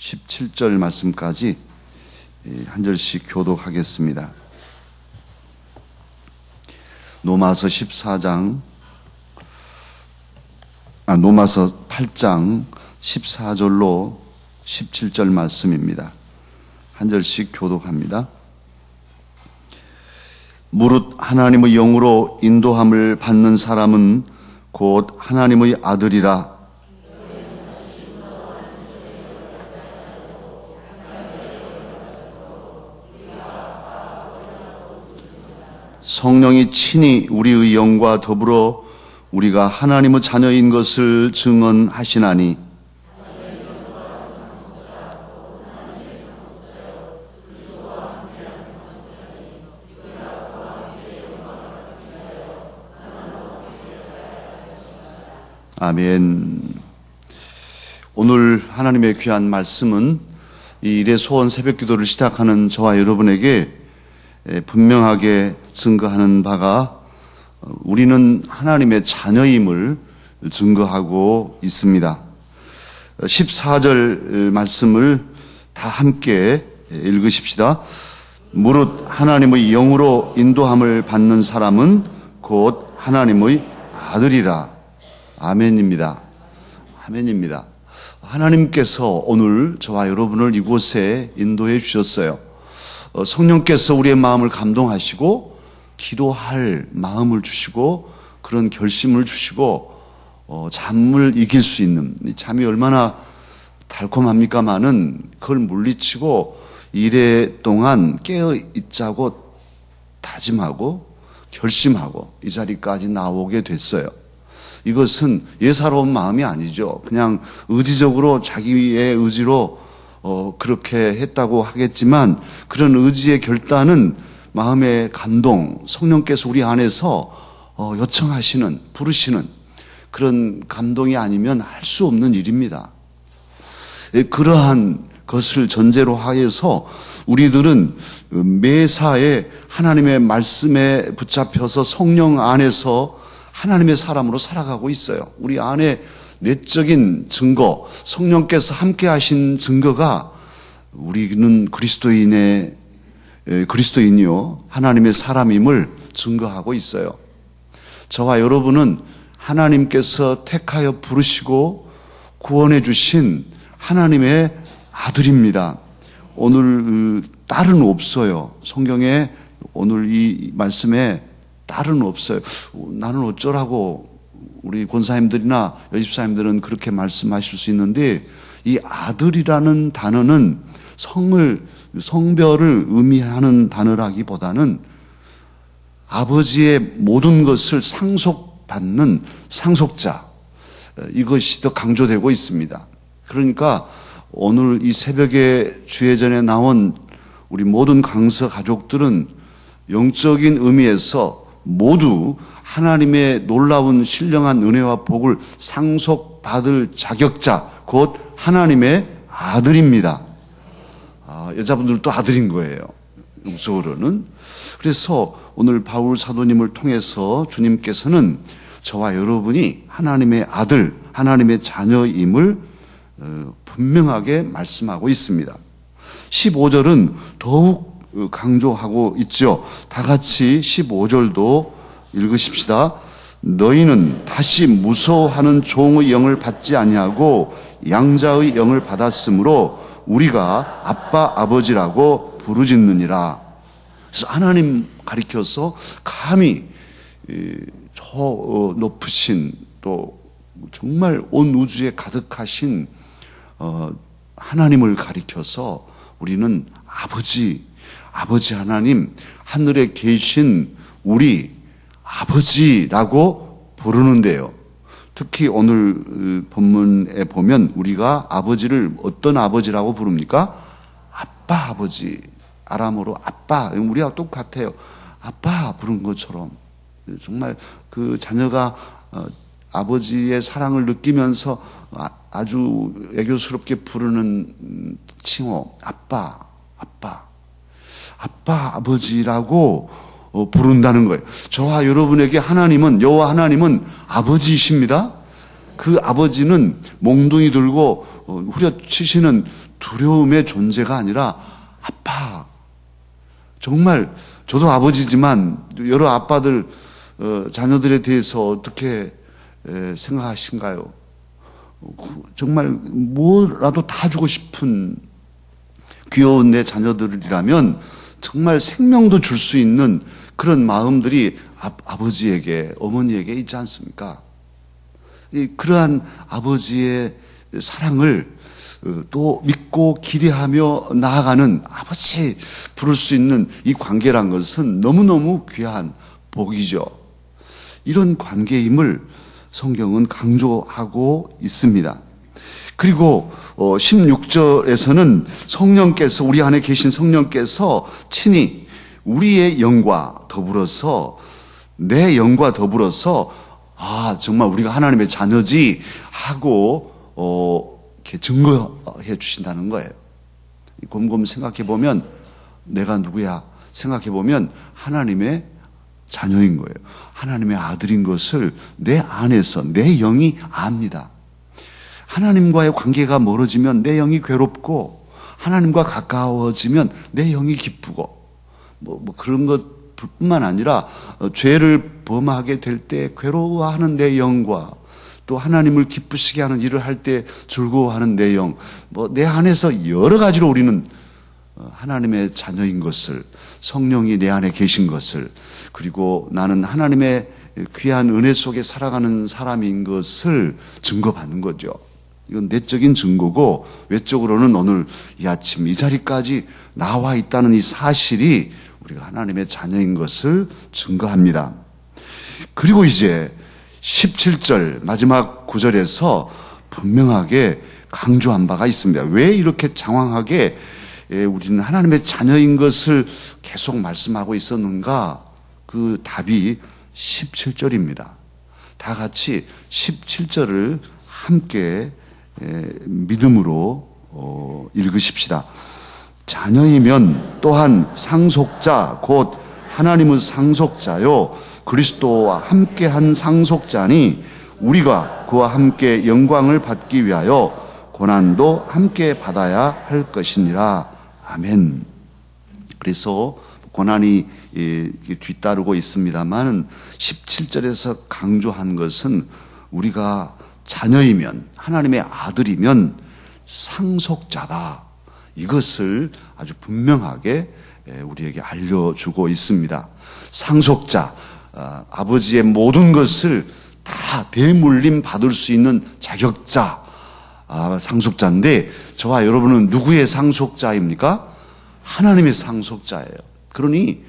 17절 말씀까지 한 절씩 교독하겠습니다. 노마서 8장 14절로 17절 말씀입니다. 한 절씩 교독합니다. 무릇 하나님의 영으로 인도함을 받는 사람은 곧 하나님의 아들이라. 성령이 친히 우리의 영과 더불어 우리가 하나님의 자녀인 것을 증언하시나니 아멘. 오늘 하나님의 귀한 말씀은 이 일의 소원 새벽 기도를 시작하는 저와 여러분에게 분명하게 증거하는 바가 우리는 하나님의 자녀임을 증거하고 있습니다. 14절 말씀을 다 함께 읽으십시다. 무릇 하나님의 영으로 인도함을 받는 사람은 곧 하나님의 아들이라. 아멘입니다. 아멘입니다. 하나님께서 오늘 저와 여러분을 이곳에 인도해 주셨어요. 성령께서 우리의 마음을 감동하시고 기도할 마음을 주시고 그런 결심을 주시고 잠을 이길 수 있는, 잠이 얼마나 달콤합니까마는 그걸 물리치고 이래 동안 깨어 있자고 다짐하고 결심하고 이 자리까지 나오게 됐어요. 이것은 예사로운 마음이 아니죠. 그냥 의지적으로 자기의 의지로 그렇게 했다고 하겠지만 그런 의지의 결단은 마음의 감동, 성령께서 우리 안에서 요청하시는, 부르시는 그런 감동이 아니면 할 수 없는 일입니다. 그러한 것을 전제로 하여서 우리들은 매사에 하나님의 말씀에 붙잡혀서 성령 안에서 하나님의 사람으로 살아가고 있어요. 우리 안에 내적인 증거, 성령께서 함께 하신 증거가 우리는 그리스도인이요 하나님의 사람임을 증거하고 있어요. 저와 여러분은 하나님께서 택하여 부르시고 구원해 주신 하나님의 아들입니다. 오늘 딸은 없어요. 성경에 오늘 이 말씀에 딸은 없어요. 나는 어쩌라고 우리 권사님들이나 여집사님들은 그렇게 말씀하실 수 있는데 이 아들이라는 단어는 성별을 의미하는 단어라기보다는 아버지의 모든 것을 상속받는 상속자, 이것이 더 강조되고 있습니다. 그러니까 오늘 이 새벽에 주예전에 나온 우리 모든 강서 가족들은 영적인 의미에서 모두 하나님의 놀라운 신령한 은혜와 복을 상속받을 자격자, 곧 하나님의 아들입니다. 여자분들도 아들인 거예요. 영적으로는. 그래서 오늘 바울 사도님을 통해서 주님께서는 저와 여러분이 하나님의 아들, 하나님의 자녀임을 분명하게 말씀하고 있습니다. 15절은 더욱 강조하고 있죠. 다 같이 15절도 읽으십시다. 너희는 다시 무서워하는 종의 영을 받지 아니하고 양자의 영을 받았으므로 우리가 아빠 아버지라고 부르짖느니라. 그래서 하나님 가리켜서 감히 저 높으신 또 정말 온 우주에 가득하신 하나님을 가리켜서 우리는 아버지 하나님, 하늘에 계신 우리 아버지라고 부르는데요. 특히 오늘 본문에 보면 우리가 아버지를 어떤 아버지라고 부릅니까? 아빠 아버지. 아람어로 아빠, 우리하고 똑같아요. 아빠 부른 것처럼 정말 그 자녀가 아버지의 사랑을 느끼면서 아주 애교스럽게 부르는 칭호, 아빠 아버지라고 부른다는 거예요. 저와 여러분에게 하나님은, 여호와 하나님은 아버지이십니다. 그 아버지는 몽둥이 들고 후려치시는 두려움의 존재가 아니라 아빠. 정말 저도 아버지지만 여러 아빠들 자녀들에 대해서 어떻게 생각하신가요? 정말 뭐라도 다 주고 싶은 귀여운 내 자녀들이라면 정말 생명도 줄 수 있는 그런 마음들이 아버지에게, 어머니에게 있지 않습니까? 그러한 아버지의 사랑을 또 믿고 기대하며 나아가는 아버지 부를 수 있는 이 관계란 것은 너무너무 귀한 복이죠. 이런 관계임을 성경은 강조하고 있습니다. 그리고 16절에서는 성령께서, 우리 안에 계신 성령께서 친히 우리의 영과 더불어서, 내 영과 더불어서 정말 우리가 하나님의 자녀지 하고 이렇게 증거해 주신다는 거예요. 곰곰 생각해 보면 내가 누구야 생각해 보면 하나님의 자녀인 거예요. 하나님의 아들인 것을 내 안에서 내 영이 압니다. 하나님과의 관계가 멀어지면 내 영이 괴롭고, 하나님과 가까워지면 내 영이 기쁘고, 그런 것뿐만 아니라 죄를 범하게 될 때 괴로워하는 내 영과, 또 하나님을 기쁘시게 하는 일을 할 때 즐거워하는 내 영, 내 안에서 여러 가지로 우리는 하나님의 자녀인 것을, 성령이 내 안에 계신 것을, 그리고 나는 하나님의 귀한 은혜 속에 살아가는 사람인 것을 증거받는 거죠. 이건 내적인 증거고, 외적으로는 오늘 이 아침 이 자리까지 나와 있다는 이 사실이 우리가 하나님의 자녀인 것을 증거합니다. 그리고 이제 17절 마지막 구절에서 분명하게 강조한 바가 있습니다. 왜 이렇게 장황하게 우리는 하나님의 자녀인 것을 계속 말씀하고 있었는가? 그 답이 17절입니다. 다 같이 17절을 함께 믿음으로 읽으십시다. 자녀이면 또한 상속자 곧 하나님의 상속자요 그리스도와 함께한 상속자니 우리가 그와 함께 영광을 받기 위하여 고난도 함께 받아야 할 것이니라. 아멘. 그래서 고난이 뒤따르고 있습니다만 17절에서 강조한 것은 우리가 자녀이면, 하나님의 아들이면 상속자다. 이것을 아주 분명하게 우리에게 알려주고 있습니다. 상속자, 아버지의 모든 것을 다 대물림 받을 수 있는 자격자, 상속자인데, 저와 여러분은 누구의 상속자입니까? 하나님의 상속자예요. 그러니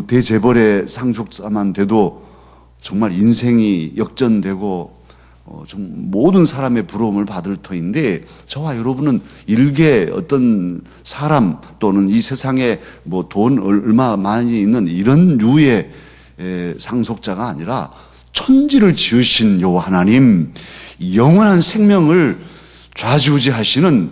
대재벌의 상속자만 돼도 정말 인생이 역전되고 모든 사람의 부러움을 받을 터인데, 저와 여러분은 일개 어떤 사람 또는 이 세상에 돈 얼마 많이 있는 이런 류의 상속자가 아니라 천지를 지으신 여호와 하나님, 영원한 생명을 좌지우지하시는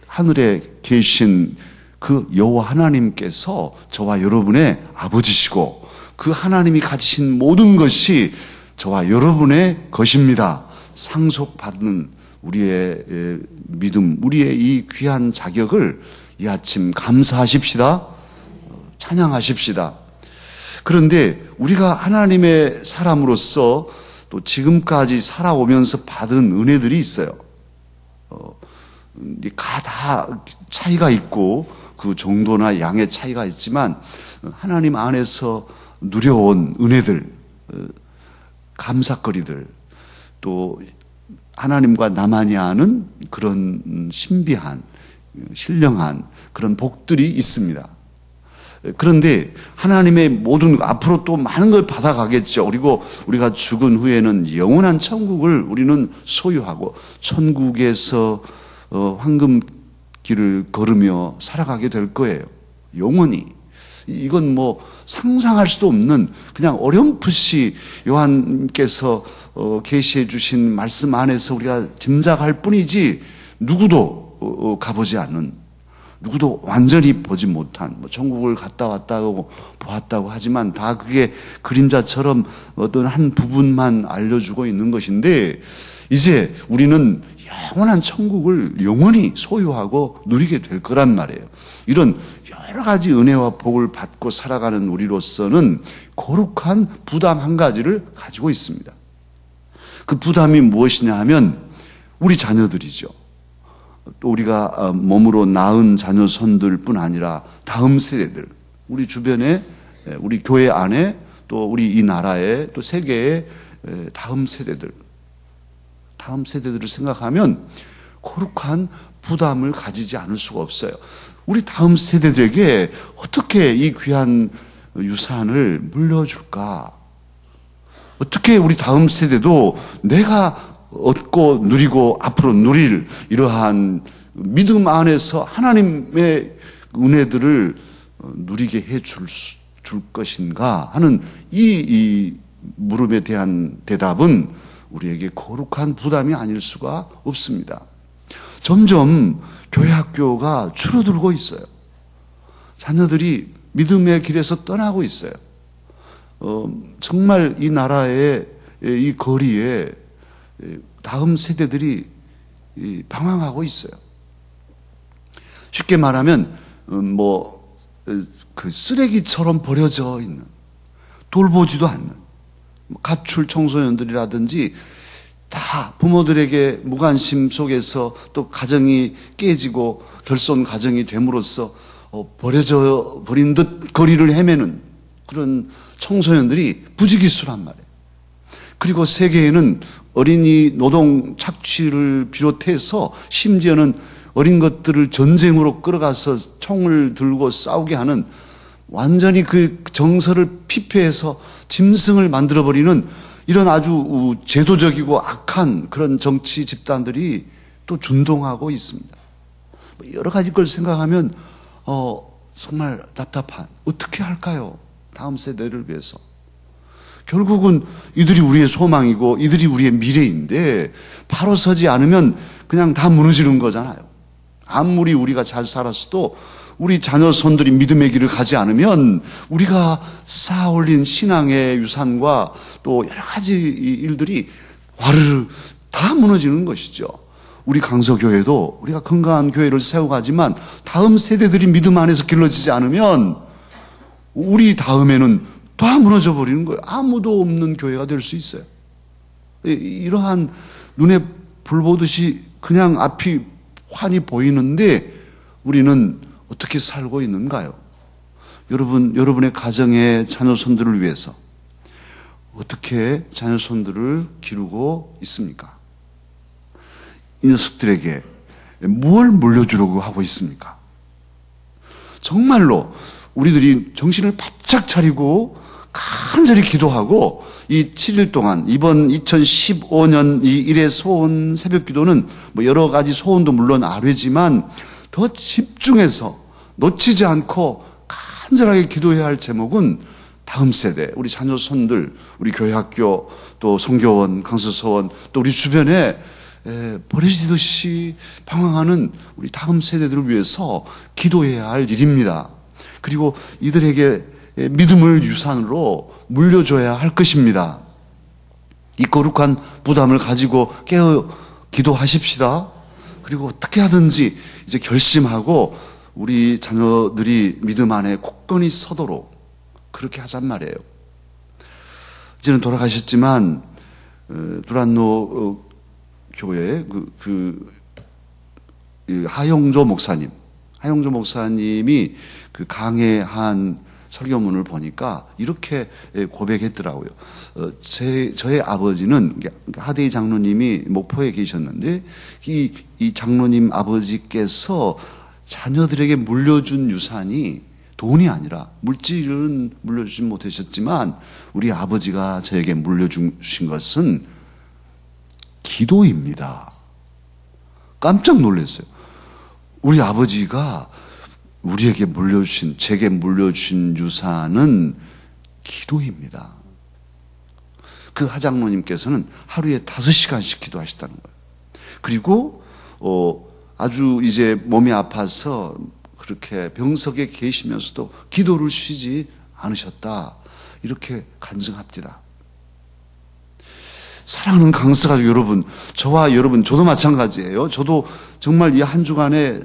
하늘에 계신 그 여호와 하나님께서 저와 여러분의 아버지시고, 그 하나님이 가지신 모든 것이 저와 여러분의 것입니다. 상속받는 우리의 믿음, 우리의 이 귀한 자격을 이 아침 감사하십시다. 찬양하십시다. 그런데 우리가 하나님의 사람으로서 또 지금까지 살아오면서 받은 은혜들이 있어요. 다 차이가 있고 그 정도나 양의 차이가 있지만 하나님 안에서 누려온 은혜들, 감사거리들, 또 하나님과 나만이 아는 그런 신비한, 신령한 그런 복들이 있습니다. 그런데 하나님의 모든, 앞으로 또 많은 걸 받아가겠죠. 그리고 우리가 죽은 후에는 영원한 천국을 우리는 소유하고 천국에서 황금길을 걸으며 살아가게 될 거예요. 영원히. 이건 상상할 수도 없는, 그냥 어렴풋이 요한께서 계시해 주신 말씀 안에서 우리가 짐작할 뿐이지 누구도 가보지 않는, 누구도 완전히 보지 못한, 천국을 갔다 왔다고 보았다고 하지만 다 그게 그림자처럼 어떤 한 부분만 알려주고 있는 것인데, 이제 우리는 영원한 천국을 영원히 소유하고 누리게 될 거란 말이에요. 이런 여러 가지 은혜와 복을 받고 살아가는 우리로서는 거룩한 부담 한 가지를 가지고 있습니다. 그 부담이 무엇이냐 하면 우리 자녀들이죠. 또 우리가 몸으로 낳은 자녀손들뿐 아니라 다음 세대들, 우리 주변에, 우리 교회 안에, 또 우리 이 나라에, 또 세계의 다음 세대들을 생각하면 거룩한 부담을 가지지 않을 수가 없어요. 우리 다음 세대들에게 어떻게 이 귀한 유산을 물려줄까? 어떻게 우리 다음 세대도 내가 얻고 누리고 앞으로 누릴 이러한 믿음 안에서 하나님의 은혜들을 누리게 해줄 것인가 하는 이 물음에 대한 대답은 우리에게 거룩한 부담이 아닐 수가 없습니다. 점점 교회 학교가 줄어들고 있어요. 자녀들이 믿음의 길에서 떠나고 있어요. 정말 이 나라의 이 거리에 다음 세대들이 방황하고 있어요. 쉽게 말하면 그 쓰레기처럼 버려져 있는, 돌보지도 않는 가출 청소년들이라든지 다 부모들에게 무관심 속에서 또 가정이 깨지고 결손 가정이 됨으로써 버려져 버린 듯 거리를 헤매는 그런 청소년들이 부지기수란 말이에요. 그리고 세계에는 어린이 노동 착취를 비롯해서 심지어는 어린 것들을 전쟁으로 끌어가서 총을 들고 싸우게 하는 완전히 그 정서를 피폐해서 짐승을 만들어버리는 이런 아주 제도적이고 악한 그런 정치 집단들이 또 준동하고 있습니다. 여러 가지 걸 생각하면 정말 답답한, 어떻게 할까요? 다음 세대를 위해서. 결국은 이들이 우리의 소망이고 이들이 우리의 미래인데 바로 서지 않으면 그냥 다 무너지는 거잖아요. 아무리 우리가 잘 살았어도 우리 자녀 손들이 믿음의 길을 가지 않으면 우리가 쌓아 올린 신앙의 유산과 또 여러 가지 일들이 와르르 다 무너지는 것이죠. 우리 강서교회도 우리가 건강한 교회를 세워가지만 다음 세대들이 믿음 안에서 길러지지 않으면 우리 다음에는 다 무너져 버리는 거예요. 아무도 없는 교회가 될 수 있어요. 이러한 눈에 불 보듯이 그냥 앞이 환히 보이는데 우리는 어떻게 살고 있는가요? 여러분의 가정의 자녀손들을 위해서 어떻게 자녀손들을 기르고 있습니까? 이 녀석들에게 무엇을 물려주려고 하고 있습니까? 정말로 우리들이 정신을 바짝 차리고 간절히 기도하고 이 7일 동안 이번 2015년 이 일의 소원 새벽 기도는 여러 가지 소원도 물론 아뢰지만 더 집중해서 놓치지 않고 간절하게 기도해야 할 제목은 다음 세대, 우리 자녀손들, 우리 교회학교, 또 성교원, 강서서원, 또 우리 주변에 버려지듯이 방황하는 우리 다음 세대들을 위해서 기도해야 할 일입니다. 그리고 이들에게 믿음을 유산으로 물려줘야 할 것입니다. 이 거룩한 부담을 가지고 깨어 기도하십시다. 그리고 어떻게 하든지 이제 결심하고 우리 자녀들이 믿음 안에 굳건히 서도록 그렇게 하잔 말이에요. 이제는 돌아가셨지만 두란노 교회 하용조 목사님이 그 강해한 설교문을 보니까 이렇게 고백했더라고요. 저의 아버지는 하대희 장로님이 목포에 계셨는데 이 장로님 아버지께서 자녀들에게 물려준 유산이 돈이 아니라 물질은 물려주지 못하셨지만 우리 아버지가 저에게 물려주신 것은 기도입니다. 깜짝 놀랐어요. 우리 아버지가 제게 물려주신 유산은 기도입니다. 그 하장로님께서는 하루에 5시간씩 기도하셨다는 거예요. 그리고 아주 이제 몸이 아파서 그렇게 병석에 계시면서도 기도를 쉬지 않으셨다. 이렇게 간증합니다. 사랑하는 강서가족 여러분, 저와 여러분, 저도 마찬가지예요. 저도 정말 이 한 주간에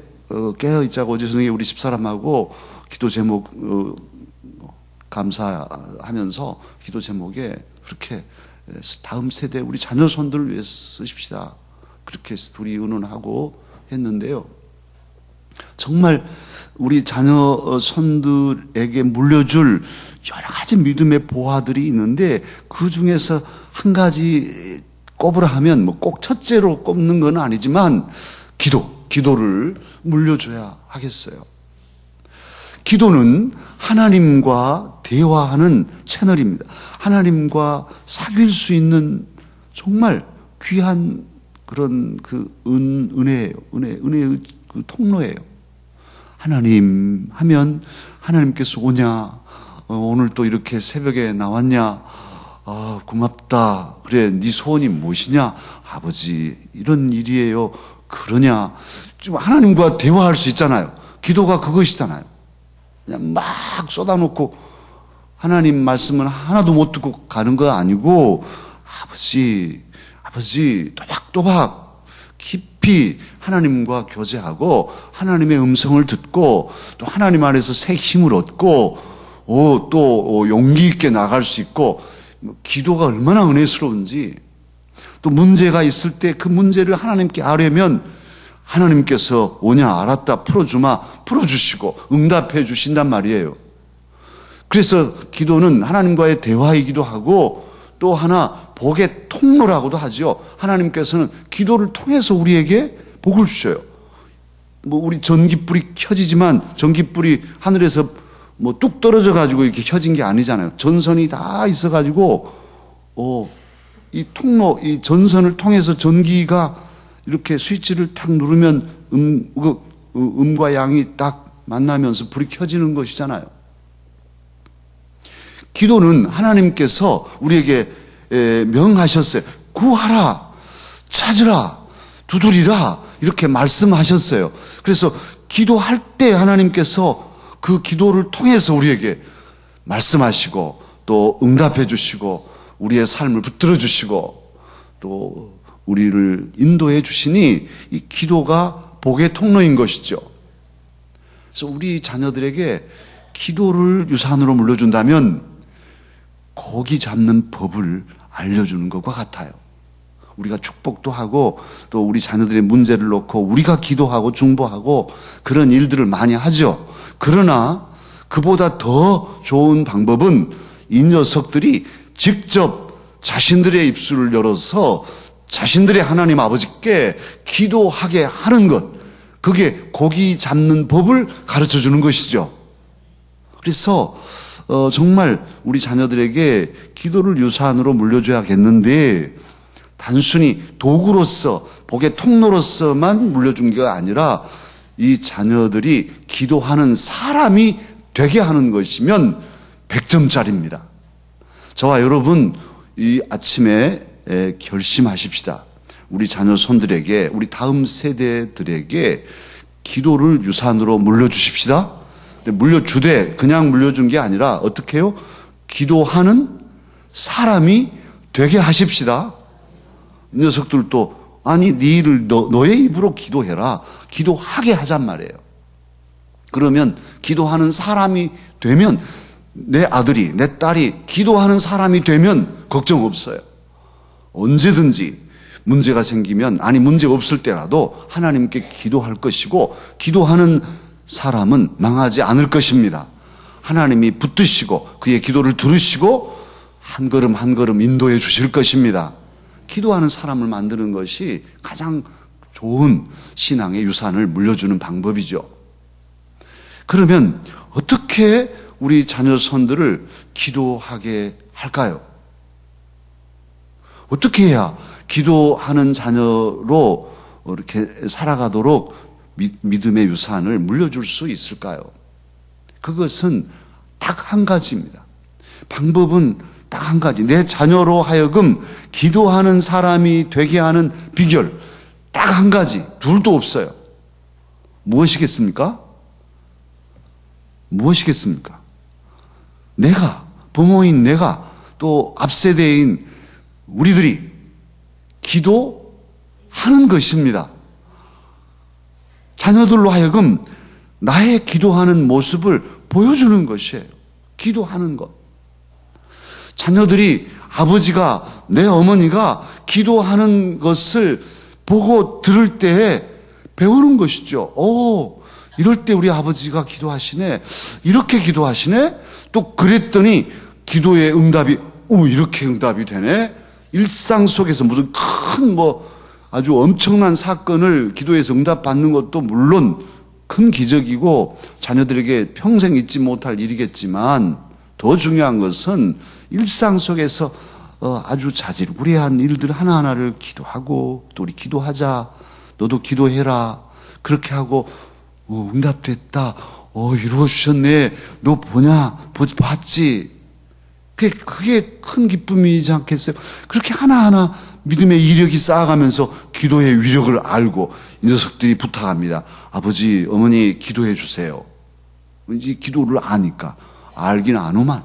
깨어있자고 어제 저녁에 우리 집사람하고 기도 제목 감사하면서 기도 제목에 그렇게 다음 세대 우리 자녀 손들을 위해 쓰십시다. 그렇게 둘이 의논하고 했는데요. 정말 우리 자녀 손들에게 물려줄 여러 가지 믿음의 보화들이 있는데 그 중에서 한 가지 꼽으라 하면 뭐 꼭 첫째로 꼽는 건 아니지만 기도를 물려줘야 하겠어요. 기도는 하나님과 대화하는 채널입니다. 하나님과 사귈 수 있는 정말 귀한 그런 은혜예요. 은혜의 그 통로예요. 하나님 하면 하나님께서 오냐? 오늘 또 이렇게 새벽에 나왔냐? 고맙다. 그래, 네 소원이 무엇이냐? 아버지, 이런 일이에요. 그러냐? 좀 하나님과 대화할 수 있잖아요. 기도가 그것이잖아요. 그냥 막 쏟아놓고 하나님 말씀은 하나도 못 듣고 가는 거 아니고 아버지 또박또박 깊이 하나님과 교제하고 하나님의 음성을 듣고 또 하나님 안에서 새 힘을 얻고 또 용기 있게 나갈 수 있고 기도가 얼마나 은혜스러운지 또 문제가 있을 때 그 문제를 하나님께 아뢰면 하나님께서 오냐 알았다 풀어주시고 응답해 주신단 말이에요. 그래서 기도는 하나님과의 대화이기도 하고 또 하나 복의 통로라고도 하죠. 하나님께서는 기도를 통해서 우리에게 복을 주셔요. 우리 전깃불이 켜지지만 전깃불이 하늘에서 뚝 떨어져 가지고 이렇게 켜진 게 아니잖아요. 전선이 다 있어 가지고 이 통로, 이 전선을 통해서 전기가 이렇게 스위치를 탁 누르면 음과 양이 딱 만나면서 불이 켜지는 것이잖아요. 기도는 하나님께서 우리에게 명하셨어요. 구하라, 찾으라, 두드리라 이렇게 말씀하셨어요. 그래서 기도할 때 하나님께서 그 기도를 통해서 우리에게 말씀하시고 또 응답해 주시고 우리의 삶을 붙들어 주시고 또 우리를 인도해 주시니 이 기도가 복의 통로인 것이죠. 그래서 우리 자녀들에게 기도를 유산으로 물려준다면 고기 잡는 법을 알려주는 것과 같아요. 우리가 축복도 하고 또 우리 자녀들의 문제를 놓고 우리가 기도하고 중보하고 그런 일들을 많이 하죠. 그러나 그보다 더 좋은 방법은 이 녀석들이 직접 자신들의 입술을 열어서 자신들의 하나님 아버지께 기도하게 하는 것, 그게 고기 잡는 법을 가르쳐 주는 것이죠. 그래서 정말 우리 자녀들에게 기도를 유산으로 물려줘야겠는데 단순히 도구로서 복의 통로로서만 물려준 게 아니라 이 자녀들이 기도하는 사람이 되게 하는 것이면 100점짜리입니다. 저와 여러분 이 아침에 결심하십시다. 우리 자녀 손들에게 우리 다음 세대들에게 기도를 유산으로 물려주십시다. 물려주되 그냥 물려준 게 아니라 어떻게 해요? 기도하는 사람이 되게 하십시다. 이 녀석들도 아니 네 일을 너의 입으로 기도해라. 기도하게 하잔 말이에요. 그러면 기도하는 사람이 되면 내 아들이 내 딸이 기도하는 사람이 되면 걱정 없어요. 언제든지 문제가 생기면 아니 문제 없을 때라도 하나님께 기도할 것이고 기도하는 사람은 망하지 않을 것입니다. 하나님이 붙드시고 그의 기도를 들으시고 한 걸음 한 걸음 인도해 주실 것입니다. 기도하는 사람을 만드는 것이 가장 좋은 신앙의 유산을 물려주는 방법이죠. 그러면 어떻게 우리 자녀 손들을 기도하게 할까요? 어떻게 해야 기도하는 자녀로 이렇게 살아가도록 믿음의 유산을 물려줄 수 있을까요? 그것은 딱 한 가지입니다. 방법은 딱 한 가지. 내 자녀로 하여금 기도하는 사람이 되게 하는 비결 딱 한 가지. 둘도 없어요. 무엇이겠습니까? 무엇이겠습니까? 내가, 부모인 내가, 또 앞세대인 우리들이 기도하는 것입니다. 자녀들로 하여금 나의 기도하는 모습을 보여주는 것이에요. 기도하는 것. 자녀들이 아버지가, 내 어머니가 기도하는 것을 보고 들을 때에 배우는 것이죠. 이럴 때 우리 아버지가 기도하시네. 이렇게 기도하시네. 또 그랬더니 기도의 응답이 이렇게 응답이 되네. 일상 속에서 무슨 큰 아주 엄청난 사건을 기도해서 응답받는 것도 물론 큰 기적이고 자녀들에게 평생 잊지 못할 일이겠지만 더 중요한 것은 일상 속에서 아주 자질구레한 일들 하나하나를 기도하고 또 우리 기도하자. 너도 기도해라. 그렇게 하고 응답됐다. 이루어주셨네. 너 보냐? 봤지? 그게 큰 기쁨이지 않겠어요? 그렇게 하나하나 믿음의 이력이 쌓아가면서 기도의 위력을 알고 이 녀석들이 부탁합니다. 아버지, 어머니 기도해 주세요. 왠지 기도를 아니까. 알긴 아노만.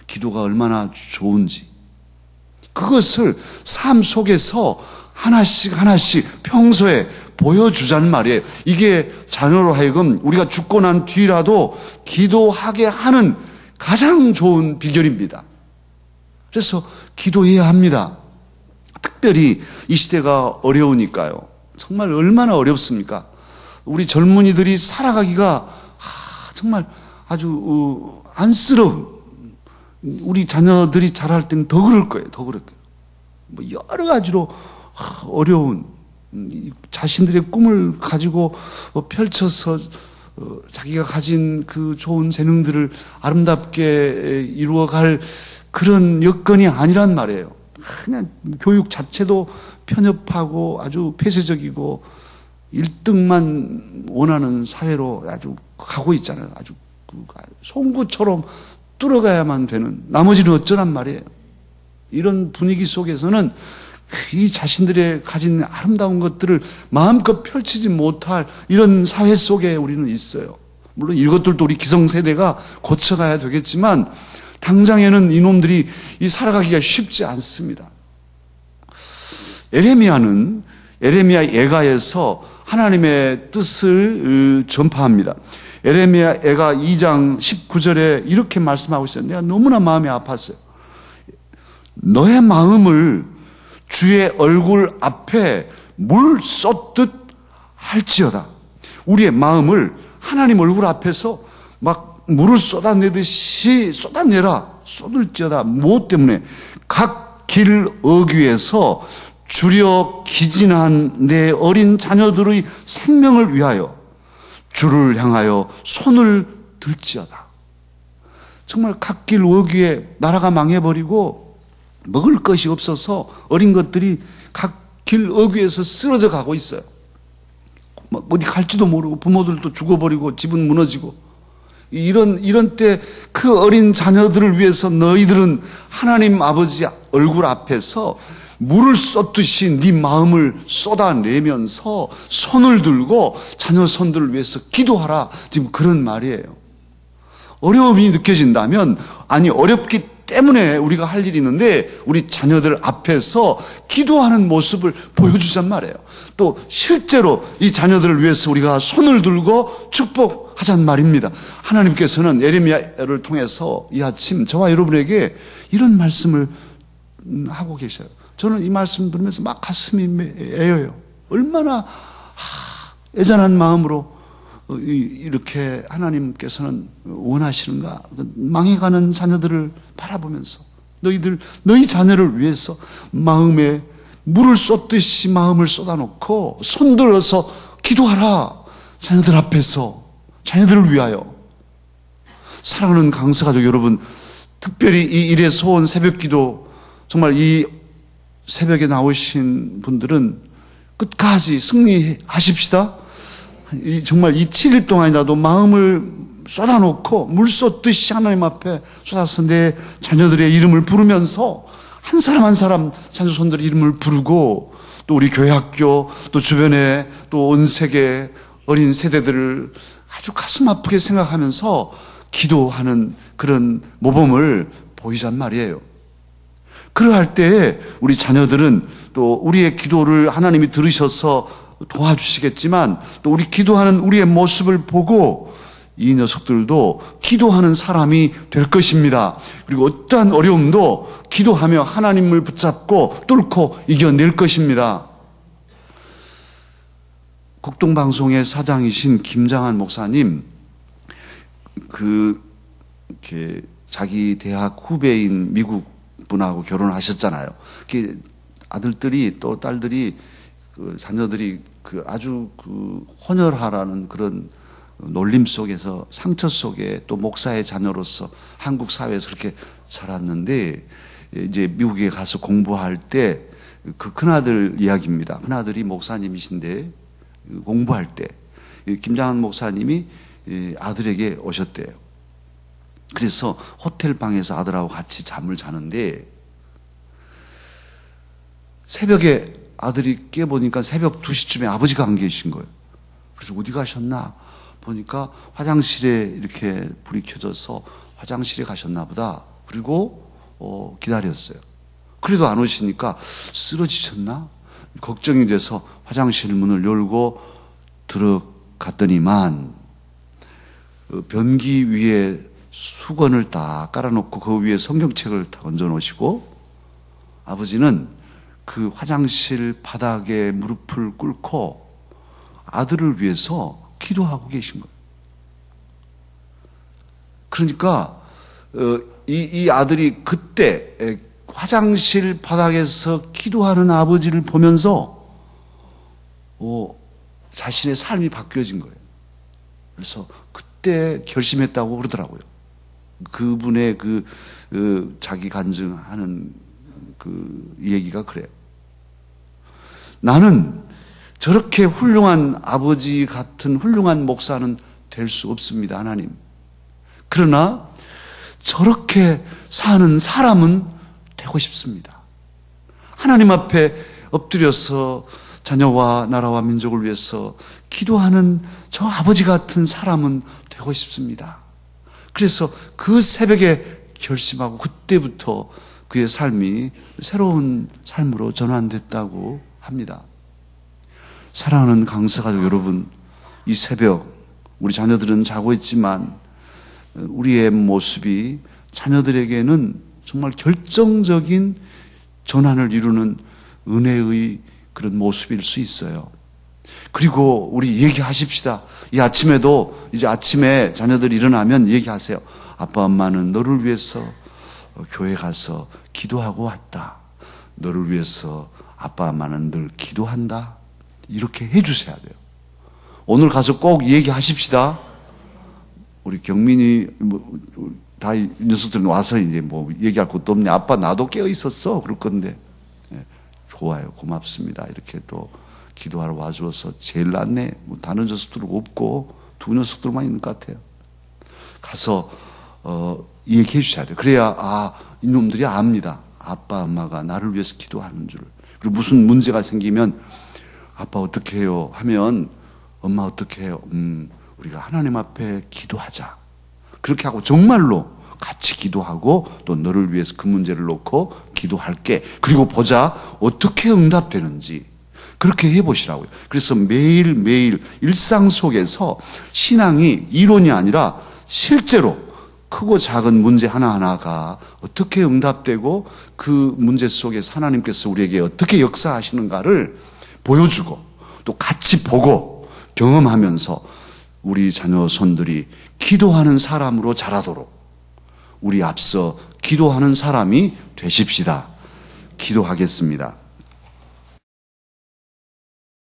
기도가 얼마나 좋은지. 그것을 삶 속에서 하나씩 평소에 보여주자는 말이에요. 이게 자녀로 하여금 우리가 죽고 난 뒤라도 기도하게 하는 가장 좋은 비결입니다. 그래서 기도해야 합니다. 특별히 이 시대가 어려우니까요. 정말 얼마나 어렵습니까? 우리 젊은이들이 살아가기가 정말 아주 안쓰러운, 우리 자녀들이 자랄 때는 더 그럴 거예요. 더 그럴 거예요. 여러 가지로 어려운, 자신들의 꿈을 가지고 펼쳐서 자기가 가진 그 좋은 재능들을 아름답게 이루어갈 그런 여건이 아니란 말이에요. 그냥 교육 자체도 편협하고 아주 폐쇄적이고 1등만 원하는 사회로 아주 가고 있잖아요. 아주 송구처럼 뚫어가야만 되는, 나머지는 어쩌란 말이에요. 이런 분위기 속에서는 이 자신들의 가진 아름다운 것들을 마음껏 펼치지 못할 이런 사회 속에 우리는 있어요. 물론 이것들도 우리 기성세대가 고쳐가야 되겠지만 당장에는 이놈들이 살아가기가 쉽지 않습니다. 에레미야 예가에서 하나님의 뜻을 전파합니다. 에레미야 예가 2장 19절에 이렇게 말씀하고 있어요. 내가 너무나 마음이 아팠어요. 너의 마음을 주의 얼굴 앞에 물 쏟듯 할지어다. 우리의 마음을 하나님 얼굴 앞에서 막 물을 쏟아내듯이 쏟을지어다. 무엇 때문에? 각 길 어귀에서 주려 기진한 내 어린 자녀들의 생명을 위하여 주를 향하여 손을 들지어다. 정말 갓길 어귀에 나라가 망해버리고 먹을 것이 없어서 어린 것들이 갓길 어귀에서 쓰러져 가고 있어요. 어디 갈지도 모르고 부모들도 죽어버리고 집은 무너지고 이런 때 그 어린 자녀들을 위해서 너희들은 하나님 아버지 얼굴 앞에서 물을 쏟듯이 네 마음을 쏟아내면서 손을 들고 자녀 손들을 위해서 기도하라. 지금 그런 말이에요. 어려움이 느껴진다면, 아니 어렵기 때문에 우리가 할 일이 있는데 우리 자녀들 앞에서 기도하는 모습을 보여주잔 말이에요. 또 실제로 이 자녀들을 위해서 우리가 손을 들고 축복하잔 말입니다. 하나님께서는 예레미야를 통해서 이 아침 저와 여러분에게 이런 말씀을 하고 계셔요. 저는 이 말씀 들으면서 막 가슴이 애여요. 얼마나 애잔한 마음으로 이렇게 하나님께서는 원하시는가. 망해가는 자녀들을 바라보면서 너희 자녀를 위해서 마음에 물을 쏟듯이 마음을 쏟아놓고 손들어서 기도하라. 자녀들 앞에서, 자녀들을 위하여. 사랑하는 강서가족 여러분, 특별히 이 일의 소원 새벽기도, 정말 이 새벽에 나오신 분들은 끝까지 승리하십시다. 정말 이 7일 동안이라도 마음을 쏟아놓고 물 쏟듯이 하나님 앞에 쏟아서 내 자녀들의 이름을 부르면서 한 사람 한 사람 자녀 손들의 이름을 부르고, 또 우리 교회 학교, 또 주변에 또 온 세계 어린 세대들을 아주 가슴 아프게 생각하면서 기도하는 그런 모범을 보이잔 말이에요. 그러할 때에 우리 자녀들은 또 또 우리의 기도를 하나님이 들으셔서 도와주시겠지만 또 우리 기도하는 우리의 모습을 보고 이 녀석들도 기도하는 사람이 될 것입니다. 그리고 어떠한 어려움도 기도하며 하나님을 붙잡고 뚫고 이겨낼 것입니다. 국동방송의 사장이신 김장한 목사님, 자기 대학 후배인 미국 분하고 결혼하셨잖아요. 아들들이 또 딸들이 자녀들이 아주 헌혈하라는 그런 놀림 속에서 상처 속에 또 목사의 자녀로서 한국 사회에서 그렇게 자랐는데 이제 미국에 가서 공부할 때 그 큰아들 이야기입니다. 큰아들이 목사님이신데 공부할 때 김장한 목사님이 아들에게 오셨대요. 그래서 호텔 방에서 아들하고 같이 잠을 자는데 새벽에 아들이 깨보니까 새벽 2시쯤에 아버지가 안 계신 거예요. 그래서 어디 가셨나 보니까 화장실에 이렇게 불이 켜져서 화장실에 가셨나 보다. 그리고 기다렸어요. 그래도 안 오시니까 쓰러지셨나? 걱정이 돼서 화장실 문을 열고 들어갔더니만 변기 위에 수건을 딱 깔아놓고 그 위에 성경책을 딱 얹어놓으시고 아버지는 그 화장실 바닥에 무릎을 꿇고 아들을 위해서 기도하고 계신 거예요. 그러니까 이 아들이 그때 화장실 바닥에서 기도하는 아버지를 보면서 자신의 삶이 바뀌어진 거예요. 그래서 그때 결심했다고 그러더라고요. 그분의 자기 간증하는 얘기가 그래요. 나는 저렇게 훌륭한 아버지 같은 훌륭한 목사는 될 수 없습니다, 하나님. 그러나 저렇게 사는 사람은 되고 싶습니다. 하나님 앞에 엎드려서 자녀와 나라와 민족을 위해서 기도하는 저 아버지 같은 사람은 되고 싶습니다. 그래서 그 새벽에 결심하고 그때부터 그의 삶이 새로운 삶으로 전환됐다고 합니다. 사랑하는 강사가족 여러분, 이 새벽 우리 자녀들은 자고 있지만 우리의 모습이 자녀들에게는 정말 결정적인 전환을 이루는 은혜의 그런 모습일 수 있어요. 그리고 우리 얘기하십시다. 이 아침에도 이제 아침에 자녀들이 일어나면 얘기하세요. 아빠 엄마는 너를 위해서 교회 가서 기도하고 왔다. 너를 위해서 아빠 엄마는 늘 기도한다. 이렇게 해주셔야 돼요. 오늘 가서 꼭 얘기하십시다. 우리 경민이 다 이 녀석들은 와서 이제 얘기할 것도 없네. 아빠 나도 깨어 있었어. 그럴 건데. 좋아요. 고맙습니다. 이렇게 또 기도하러 와주어서 제일 낫네. 다른 녀석들은 없고 두 녀석들만 있는 것 같아요. 가서 얘기해 주셔야 돼요. 그래야 이놈들이 압니다. 아빠 엄마가 나를 위해서 기도하는 줄. 그리고 무슨 문제가 생기면 아빠 어떻게 해요? 하면 엄마 어떻게 해요? 우리가 하나님 앞에 기도하자. 그렇게 하고 정말로 같이 기도하고 또 너를 위해서 그 문제를 놓고 기도할게. 그리고 보자 어떻게 응답되는지 그렇게 해보시라고요. 그래서 매일매일 일상 속에서 신앙이 이론이 아니라 실제로 크고 작은 문제 하나하나가 어떻게 응답되고 그 문제 속에서 하나님께서 우리에게 어떻게 역사하시는가를 보여주고 또 같이 보고 경험하면서 우리 자녀 손들이 기도하는 사람으로 자라도록 우리 앞서 기도하는 사람이 되십시다. 기도하겠습니다.